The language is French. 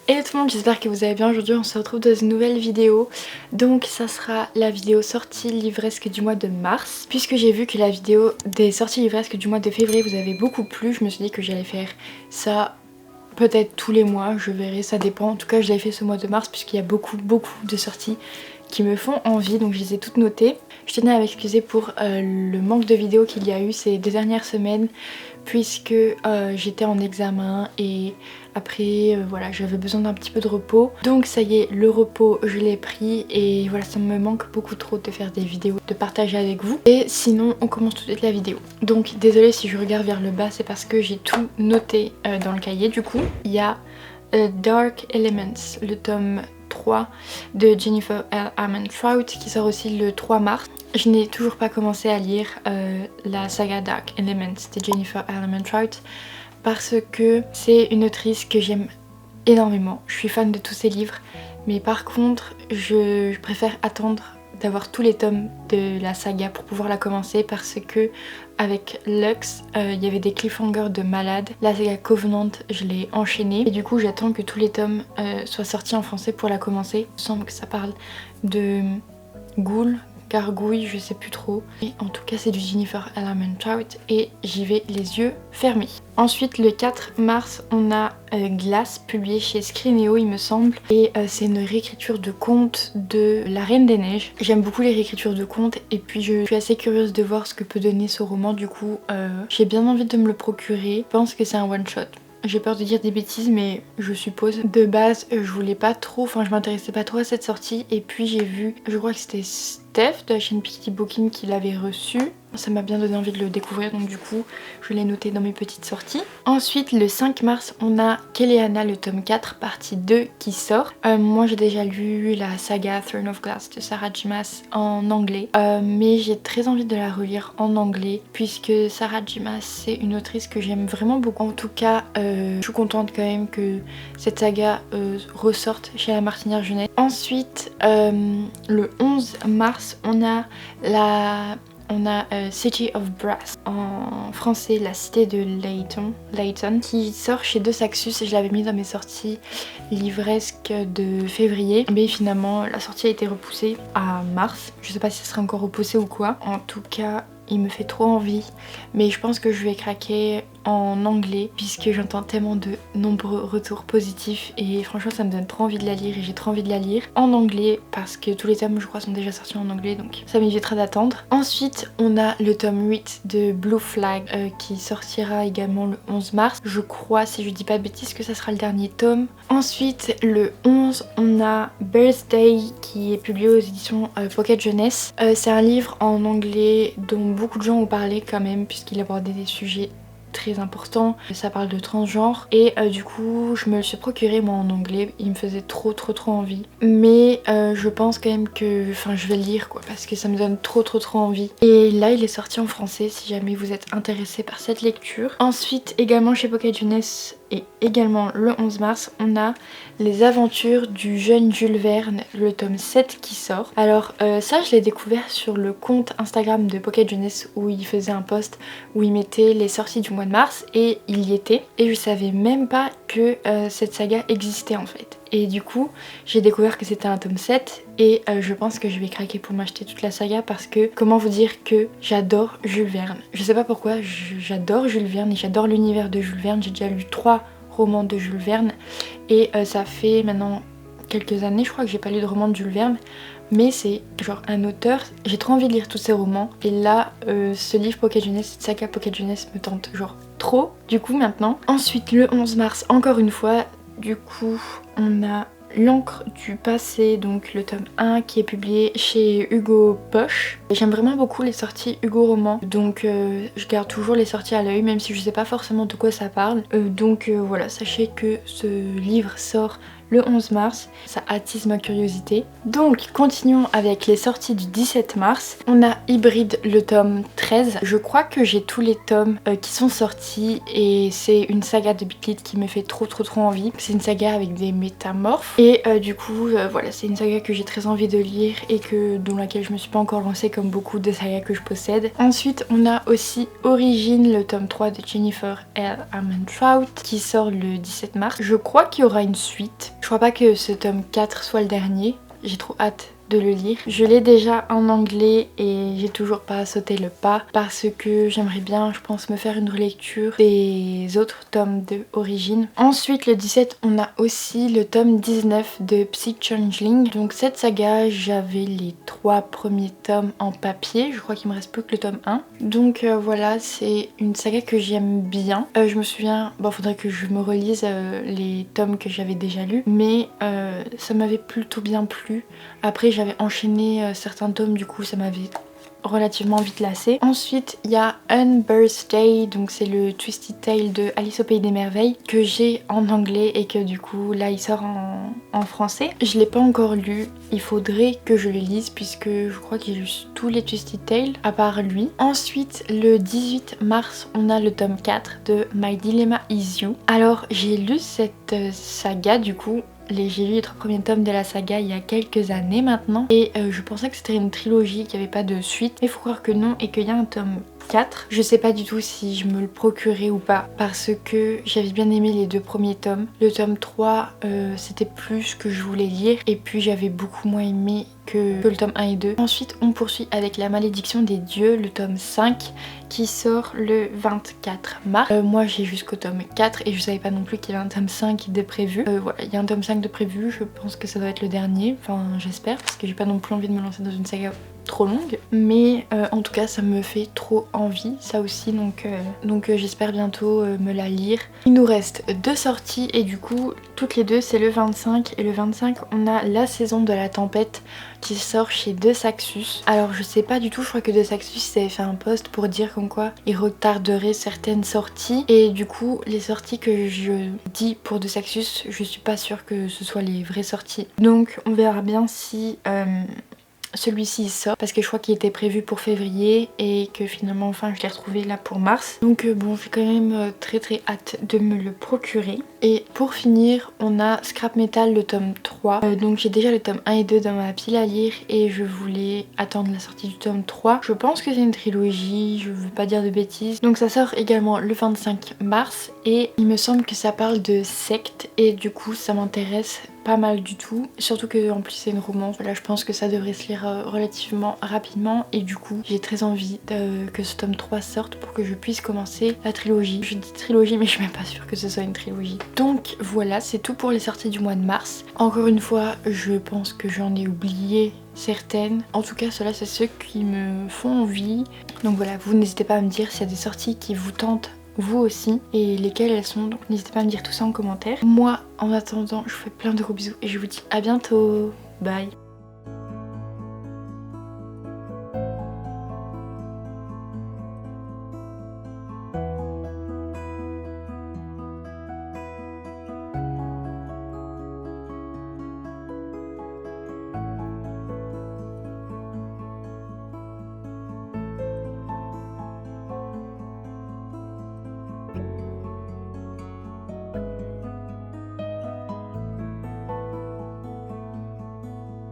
Hello tout le monde, j'espère que vous allez bien. Aujourd'hui on se retrouve dans une nouvelle vidéo. Donc ça sera la vidéo sortie livresque du mois de mars. Puisque j'ai vu que la vidéo des sorties livresques du mois de février vous avait beaucoup plu, je me suis dit que j'allais faire ça peut-être tous les mois, je verrai, ça dépend. En tout cas je l'ai fait ce mois de mars puisqu'il y a beaucoup de sorties qui me font envie, donc je les ai toutes notées. Je tenais à m'excuser pour le manque de vidéos qu'il y a eu ces 2 dernières semaines puisque j'étais en examen et après voilà, j'avais besoin d'un petit peu de repos. Donc ça y est, le repos je l'ai pris et voilà, ça me manque beaucoup trop de faire des vidéos, de partager avec vous. Et sinon on commence tout de suite la vidéo. Donc désolée si je regarde vers le bas, c'est parce que j'ai tout noté dans le cahier. Du coup il y a Dark Elements, le tome 3 de Jennifer L. Armentrout qui sort aussi le 3 mars. Je n'ai toujours pas commencé à lire la saga Dark Elements de Jennifer L. Armentrout parce que c'est une autrice que j'aime énormément. Je suis fan de tous ses livres, mais par contre je préfère attendre d'avoir tous les tomes de la saga pour pouvoir la commencer parce que avec Lux il y avait des cliffhangers de malade. La saga Covenant je l'ai enchaînée et du coup j'attends que tous les tomes soient sortis en français pour la commencer. Il me semble que ça parle de ghouls, gargouille, je sais plus trop. Et en tout cas c'est du Jennifer L. Armentrout et j'y vais les yeux fermés. Ensuite le 4 mars on a Glace, publié chez Scrinéo il me semble. Et c'est une réécriture de contes de La Reine des Neiges. J'aime beaucoup les réécritures de contes et puis je suis assez curieuse de voir ce que peut donner ce roman. Du coup j'ai bien envie de me le procurer. Je pense que c'est un one shot. J'ai peur de dire des bêtises mais je suppose. De base je voulais pas trop, enfin je m'intéressais pas trop à cette sortie. Et puis j'ai vu, je crois que c'était Steph de la chaîne Picky Booking qui l'avait reçu. Ça m'a bien donné envie de le découvrir donc du coup je l'ai noté dans mes petites sorties. Ensuite le 5 mars on a Keleana le tome 4 partie 2 qui sort. Moi j'ai déjà lu la saga Throne of Glass de Sarah J. Maas en anglais. Mais j'ai très envie de la relire en anglais puisque Sarah J. Maas c'est une autrice que j'aime vraiment beaucoup. En tout cas je suis contente quand même que cette saga ressorte chez La Martinière Jeunesse. Ensuite le 11 mars on a City of Brass, en français La Cité de Layton, qui sort chez De Saxus et je l'avais mis dans mes sorties livresques de février. Mais finalement la sortie a été repoussée à mars. Je sais pas si ça sera encore repoussé ou quoi. En tout cas il me fait trop envie, mais je pense que je vais craquer en anglais puisque j'entends tellement de nombreux retours positifs et franchement ça me donne trop envie de la lire et j'ai trop envie de la lire en anglais parce que tous les tomes je crois sont déjà sortis en anglais donc ça m'évitera d'attendre. Ensuite on a le tome 8 de Blue Flag qui sortira également le 11 mars. Je crois, si je dis pas de bêtises, que ça sera le dernier tome. Ensuite le 11 on a Birthday qui est publié aux éditions Pocket Jeunesse. C'est un livre en anglais dont beaucoup de gens ont parlé quand même puisqu'il abordait des sujets très important, ça parle de transgenre et du coup je me le suis procuré moi en anglais, il me faisait trop envie mais je pense quand même que je vais le lire quoi parce que ça me donne trop envie et là il est sorti en français si jamais vous êtes intéressé par cette lecture. Ensuite également chez Pocket Jeunesse et également le 11 mars on a Les aventures du jeune Jules Verne, le tome 7 qui sort. Alors ça je l'ai découvert sur le compte Instagram de Pocket Jeunesse où il faisait un post où il mettait les sorties du mois de mars et il y était et je savais même pas que cette saga existait en fait. Et du coup j'ai découvert que c'était un tome 7 et je pense que je vais craquer pour m'acheter toute la saga parce que comment vous dire que j'adore Jules Verne. Je sais pas pourquoi, j'adore Jules Verne et j'adore l'univers de Jules Verne. J'ai déjà lu 3 romans de Jules Verne et ça fait maintenant quelques années je crois que j'ai pas lu de roman de Jules Verne mais c'est genre un auteur, j'ai trop envie de lire tous ces romans et là ce livre Pocket Jeunesse, cette saga Pocket Jeunesse me tente genre trop du coup maintenant. Ensuite le 11 mars encore une fois du coup on a L'encre du passé, donc le tome 1 qui est publié chez Hugo Poche. J'aime vraiment beaucoup les sorties Hugo Roman, donc je garde toujours les sorties à l'œil même si je sais pas forcément de quoi ça parle. Donc voilà, sachez que ce livre sort le 11 mars. Ça attise ma curiosité. Donc continuons avec les sorties du 17 mars. On a Hybrid le tome 13. Je crois que j'ai tous les tomes qui sont sortis et c'est une saga de Big Lit qui me fait trop envie. C'est une saga avec des métamorphes et du coup voilà, c'est une saga que j'ai très envie de lire et dans laquelle je me suis pas encore lancée comme beaucoup de sagas que je possède. Ensuite on a aussi Origine, le tome 3 de Jennifer L. Armentrout qui sort le 17 mars. Je crois qu'il y aura une suite. Je crois pas que ce tome 4 soit le dernier. J'ai trop hâte de le lire. Je l'ai déjà en anglais et j'ai toujours pas sauté le pas parce que j'aimerais bien, je pense, me faire une relecture des autres tomes de Origine. Ensuite le 17 on a aussi le tome 19 de Psy Changeling. Donc cette saga j'avais les 3 premiers tomes en papier, je crois qu'il me reste plus que le tome 1. Donc voilà, c'est une saga que j'aime bien. Je me souviens, bon faudrait que je me relise les tomes que j'avais déjà lus, mais ça m'avait plutôt bien plu. Après j'avais enchaîné certains tomes, du coup ça m'avait relativement vite lassé. Ensuite il y a Unbirthday, donc c'est le Twisted Tale de Alice au Pays des Merveilles que j'ai en anglais et que du coup là il sort en français. Je l'ai pas encore lu, il faudrait que je le lise puisque je crois que j'ai lu tous les Twisted Tale à part lui. Ensuite le 18 mars on a le tome 4 de My Dilemma Is You. Alors j'ai lu cette saga du coup. J'ai lu les 3 premiers tomes de la saga il y a quelques années maintenant et je pensais que c'était une trilogie, qu'il n'y avait pas de suite. Mais il faut croire que non et qu'il y a un tome 4. Je sais pas du tout si je me le procurais ou pas parce que j'avais bien aimé les 2 premiers tomes. Le tome 3 c'était plus ce que je voulais lire et puis j'avais beaucoup moins aimé que le tome 1 et 2. Ensuite on poursuit avec La Malédiction des Dieux, le tome 5 qui sort le 24 mars. Moi j'ai jusqu'au tome 4 et je savais pas non plus qu'il y avait un tome 5 de prévu. Voilà, il y a un tome 5 de prévu, je pense que ça doit être le dernier, enfin j'espère parce que j'ai pas non plus envie de me lancer dans une saga trop longue, mais en tout cas ça me fait trop envie ça aussi, donc j'espère bientôt me la lire. Il nous reste 2 sorties et du coup toutes les deux c'est le 25 et le 25 on a La Saison de la Tempête qui sort chez De Saxus. Alors je sais pas du tout, je crois que De Saxus avait fait un post pour dire comme quoi il retarderait certaines sorties et du coup les sorties que je dis pour De Saxus je suis pas sûre que ce soit les vraies sorties, donc on verra bien si celui-ci sort parce que je crois qu'il était prévu pour février et que finalement enfin je l'ai retrouvé là pour mars. Donc bon, j'ai quand même très hâte de me le procurer. Et pour finir on a Scrap Metal le tome 3. Donc j'ai déjà le tome 1 et 2 dans ma pile à lire et je voulais attendre la sortie du tome 3. Je pense que c'est une trilogie, je veux pas dire de bêtises. Donc ça sort également le 25 mars et il me semble que ça parle de secte et du coup ça m'intéresse pas mal du tout, surtout que en plus c'est une romance. Voilà, je pense que ça devrait se lire relativement rapidement et du coup j'ai très envie que ce tome 3 sorte pour que je puisse commencer la trilogie. Je dis trilogie mais je suis même pas sûre que ce soit une trilogie. Donc voilà, c'est tout pour les sorties du mois de mars. Encore une fois je pense que j'en ai oublié certaines, en tout cas ceux-là c'est ceux qui me font envie. Donc voilà, vous n'hésitez pas à me dire s'il y a des sorties qui vous tentent vous aussi et lesquelles elles sont, donc n'hésitez pas à me dire tout ça en commentaire. Moi en attendant je vous fais plein de gros bisous et je vous dis à bientôt, bye.